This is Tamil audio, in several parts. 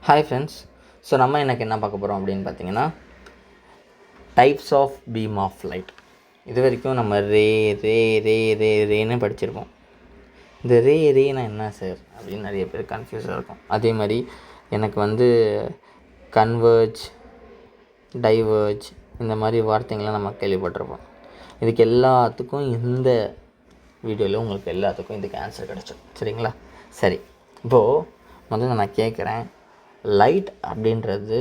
Hi friends. ஸோ நம்ம எனக்கு என்ன பார்க்க போகிறோம் அப்படின்னு பார்த்தீங்கன்னா, types of beam of light. இது வரைக்கும் நம்ம ரேன்னு படிச்சிருப்போம். இந்த ரேனா என்ன சார் அப்படின்னு நிறைய பேர் கன்ஃபியூஸாக இருக்கும். அதே மாதிரி எனக்கு கன்வர்ஜ், டைவர்ஜ் இந்த மாதிரி வார்த்தைங்கள்லாம் நம்ம கேள்விப்பட்டிருப்போம். இதுக்கு எல்லாத்துக்கும் இந்த வீடியோவில் உங்களுக்கு எல்லாத்துக்கும் இதுக்கு ஆன்சர் கிடச்சிடும். சரிங்களா? சரி, இப்போது முதல்ல நான் கேட்குறேன், லைட் அப்படின்றது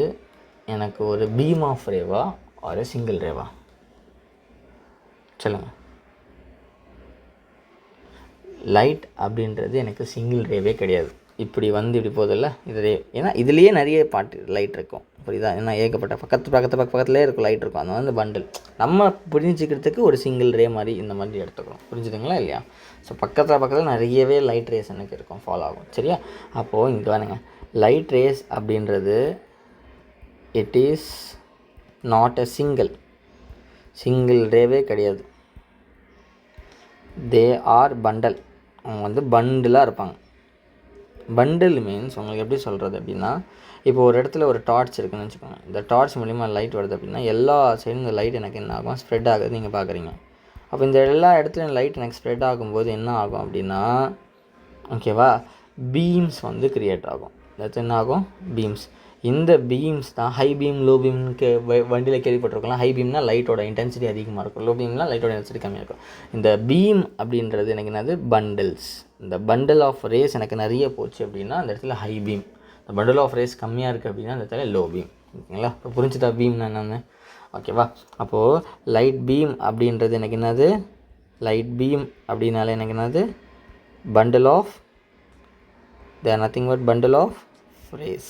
எனக்கு ஒரு பீம் ஆஃப் ரேவா ஒரு சிங்கிள் ரேவா? சொல்லுங்கள். லைட் அப்படின்றது எனக்கு சிங்கிள் ரேவே கிடையாது. இப்படி போதில்ல இது ரே. ஏன்னா இதுலேயே நிறைய லைட் இருக்கும், புரியுதா? ஏன்னா ஏகப்பட்ட பக்கத்துலேயே இருக்கும் லைட் இருக்கும். அந்த பண்டில் நம்ம புரிஞ்சுக்கிறதுக்கு ஒரு சிங்கிள் ரே மாதிரி இந்த மாதிரி எடுத்துக்கிறோம். புரிஞ்சுதுங்களா இல்லையா? ஸோ பக்கத்தில் நிறையவே லைட் ரேஸ் எனக்கு இருக்கும், ஃபாலோ ஆகும். சரியா? அப்போது இங்கே வேணுங்க, லைட் ரேஸ் அப்படின்றது it is not a single ரேவே கிடையாது. They are bundle. அவங்க பண்டிலாக இருப்பாங்க. பண்டில் மீன்ஸ் உங்களுக்கு எப்படி சொல்கிறது அப்படின்னா, இப்போ ஒரு இடத்துல ஒரு டார்ச் இருக்குதுன்னு வச்சுக்கோங்க. இந்த டார்ச் மூலிமா லைட் வருது அப்படின்னா எல்லா சைடும் இந்த லைட் எனக்கு என்ன ஆகும், ஸ்ப்ரெட் ஆகுது. நீங்கள் பார்க்குறீங்க. அப்போ இந்த எல்லா இடத்துலையும் லைட் எனக்கு ஸ்ப்ரெட் ஆகும்போது என்ன ஆகும் அப்படின்னா, ஓகேவா, பீம்ஸ் க்ரியேட் ஆகும். அது என்ன ஆகும்? பீம்ஸ். இந்த பீம்ஸ் தான் ஹை பீம், லோ பீம்க்கு வண்டியில் கேள்விப்பட்டிருக்கலாம். ஹை பீம்னா லைட்டோட இன்டென்சிட்டி அதிகமாக இருக்கும், லோ பீம்னா லைட்டோட இன்டென்சிட்டி கம்மியாக இருக்கும். இந்த பீம் அப்படின்றது எனக்கு என்னது, பண்டில்ஸ். இந்த பண்டில் ஆஃப் ரேஸ் எனக்கு நிறைய போச்சு அப்படின்னா அந்த இடத்துல ஹை பீம். இந்த பண்டில் ஆஃப் ரேஸ் கம்மியாக இருக்குது அப்படின்னா அந்த இடத்துல லோ பீம். ஓகேங்களா? இப்போ புரிஞ்சுதா பீம்னா என்னென்னு? ஓகேவா? அப்போது லைட் பீம் அப்படின்றது எனக்கு என்னது, லைட் பீம் அப்படின்னாலே எனக்கு என்னது, bundle of, they are nothing but bundle of rays.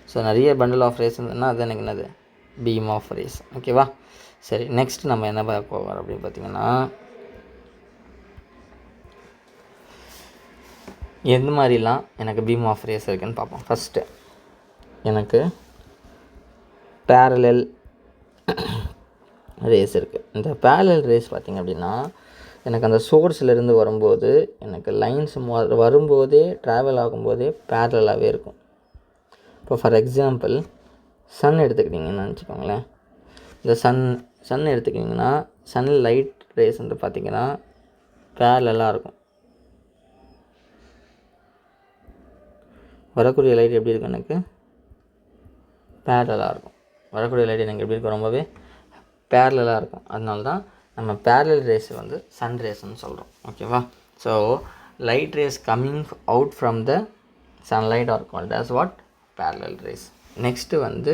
So நிறைய பண்டில் ஆஃப் ரேஸ் இருந்ததுன்னா அது எனக்கு என்னது, பீம் ஆஃப் ரேஸ். ஓகேவா? சரி, நெக்ஸ்ட் நம்ம என்ன பார்க்க போகிறோம் அப்படின்னு பார்த்தீங்கன்னா, எந்த மாதிரிலாம் எனக்கு பீம் ஆஃப் ரேஸ் இருக்குதுன்னு பார்ப்போம். ஃபஸ்ட்டு எனக்கு பேரலல் ரேஸ் இருக்குது. இந்த பேரலல் ரேஸ் பார்த்திங்க அப்படின்னா, எனக்கு அந்த சோர்ஸ்லேருந்து வரும்போது எனக்கு லைன்ஸ் வரும்போதே ட்ராவல் ஆகும்போதே பேரலாகவே இருக்கும். இப்போ ஃபார் எக்ஸாம்பிள் சன் எடுத்துக்கிட்டிங்கன்னு நினச்சிக்கோங்களேன். இந்த சன் எடுத்துக்கிட்டிங்கன்னா சன் லைட் ரேஸ் பார்த்திங்கன்னா பேரலாக இருக்கும். வரக்கூடிய லைட் எப்படி இருக்கும், எனக்கு பேரலாக இருக்கும். வரக்கூடிய லைட் எனக்கு எப்படி இருக்கும், ரொம்பவே பேரலாக இருக்கும். அதனால தான் நம்ம பேரலல் ரேஸ் சன் ரேஸ்ன்னு சொல்கிறோம். ஓகேவா? So light rays coming out from the sunlight are called as what, parallel rays. Next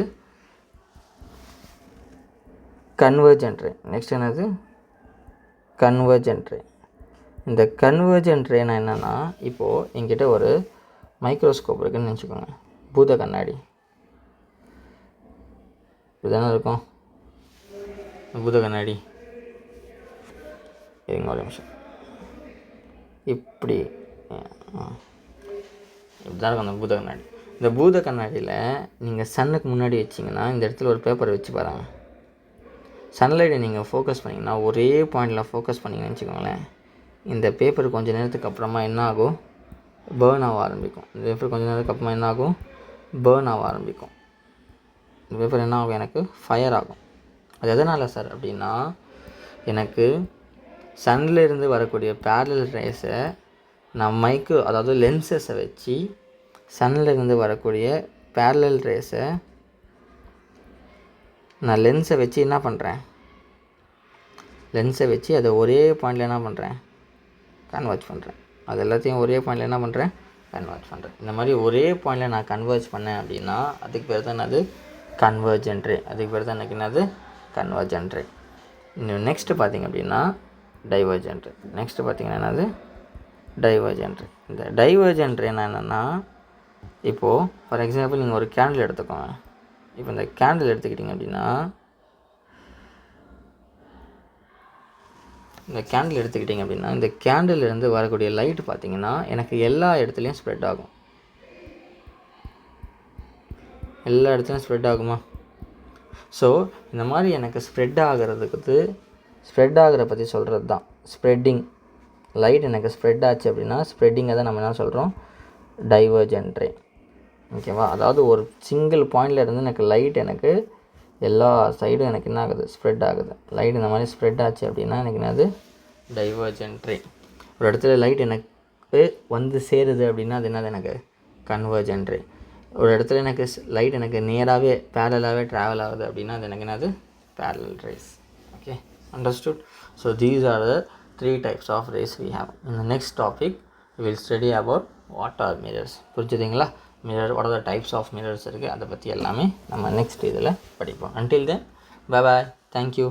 convergent ray. Next என்னது, கன்வர்ஜென்ட் ரே. இந்த கன்வர்ஜென்ட் ரேனா என்னென்னா, இப்போது என்கிட்ட ஒரு மைக்ரோஸ்கோப் இருக்குதுன்னு நினச்சிக்கோங்க. பூத கண்ணாடி இதுதானே இருக்கும், பூத கண்ணாடி. இருங்க ஒரு நிமிஷம். இப்படி தான் இருக்கும் அந்த பூத கண்ணாடி. இந்த பூத கண்ணாடியில் நீங்கள் சன்னுக்கு முன்னாடி வச்சிங்கன்னா இந்த இடத்துல ஒரு பேப்பரை வச்சு பாருங்கள். சன்லைட்டை நீங்கள் ஃபோக்கஸ் பண்ணிங்கன்னா, ஒரே பாயிண்டில் ஃபோக்கஸ் பண்ணிங்கன்னு வச்சுக்கோங்களேன், இந்த பேப்பர் கொஞ்சம் நேரத்துக்கு அப்புறமா என்ன ஆகும், பேர்ன் ஆக ஆரம்பிக்கும். இந்த பேப்பர் கொஞ்சம் நேரத்துக்கு அப்புறமா என்ன ஆகும், பேர்ன் ஆக ஆரம்பிக்கும். இந்த பேப்பர் என்ன ஆகும், எனக்கு ஃபயர் ஆகும். அது எதனால் சார் அப்படின்னா, எனக்கு சன்லேருந்து வரக்கூடிய பேரலல் ரேஸை நான் அதாவது லென்சஸை வச்சு சன்லேருந்து வரக்கூடிய பேரலல் ரேஸை நான் லென்ஸை வச்சு என்ன பண்ணுறேன், லென்ஸை வச்சு அதை ஒரே பாயிண்டில் என்ன பண்ணுறேன், கன்வெர்ஜ் பண்ணுறேன். அது எல்லாத்தையும் ஒரே பாயிண்டில் என்ன பண்ணுறேன், கன்வெர்ஜ் பண்ணுறேன். இந்த மாதிரி ஒரே பாயிண்டில் நான் கன்வெர்ஜ் பண்ணேன் அப்படின்னா அதுக்கு பேர் தான் என்னது, கன்வர்ஜென்ட் ரே. அதுக்கு பேர் தான் எனக்கு என்னது, கன்வர்ஜென்ட் ரே. இன்னும் நெக்ஸ்ட்டு பார்த்திங்க அப்படின்னா டைவர்ஜென்ட் ரே. நெக்ஸ்ட்டு பார்த்திங்கன்னா என்னது, டைவர்ஜென்ட் ரே. இந்த டைவர்ஜென்ட் ரேனா என்னென்னா, இப்போது ஃபார் எக்ஸாம்பிள் நீங்கள் ஒரு கேண்டில் எடுத்துக்கோங்க. இப்போ இந்த கேண்டில் எடுத்துக்கிட்டிங்க அப்படின்னா, இந்த கேண்டில்லேருந்து வரக்கூடிய லைட்டு பார்த்திங்கன்னா எனக்கு எல்லா இடத்துலையும் ஸ்ப்ரெட் ஆகும். எல்லா இடத்துலையும் ஸ்ப்ரெட் ஆகுமா? ஸோ இந்த மாதிரி எனக்கு ஸ்ப்ரெட் ஆகிற பற்றி சொல்கிறது தான் ஸ்ப்ரெட்டிங். லைட் எனக்கு ஸ்ப்ரெட் ஆச்சு அப்படின்னா ஸ்ப்ரெட்டிங்கை தான் நம்ம என்ன சொல்கிறோம், டைவர்ஜென்ட் ரே. ஓகேவா? அதாவது ஒரு சிங்கிள் பாயிண்டில் இருந்து எனக்கு லைட் எனக்கு எல்லா சைடும் எனக்கு என்ன ஆகுது, ஸ்ப்ரெட் ஆகுது. லைட் இந்த மாதிரி ஸ்ப்ரெட் ஆச்சு அப்படின்னா எனக்கு என்னது, டைவர்ஜென்ட் ரே. ஒரு இடத்துல லைட் எனக்கு வந்து சேருது அப்படின்னா அது என்னது, எனக்கு கன்வர்ஜென்ட் ரே. ஒரு இடத்துல எனக்கு லைட் எனக்கு நேராகவே பேரலாகவே ட்ராவல் ஆகுது அப்படின்னா அது எனக்கு என்னது, parallel rays. Okay, understood? So these are the 3 types of rays we have. In the next topic we will study about what are mirrors. புரிஞ்சுதுங்களா? mirror, what are the types of mirrors இருக்குது, அதை பற்றி எல்லாமே நம்ம நெக்ஸ்ட் இதில் படிப்போம். until then, bye bye, thank you.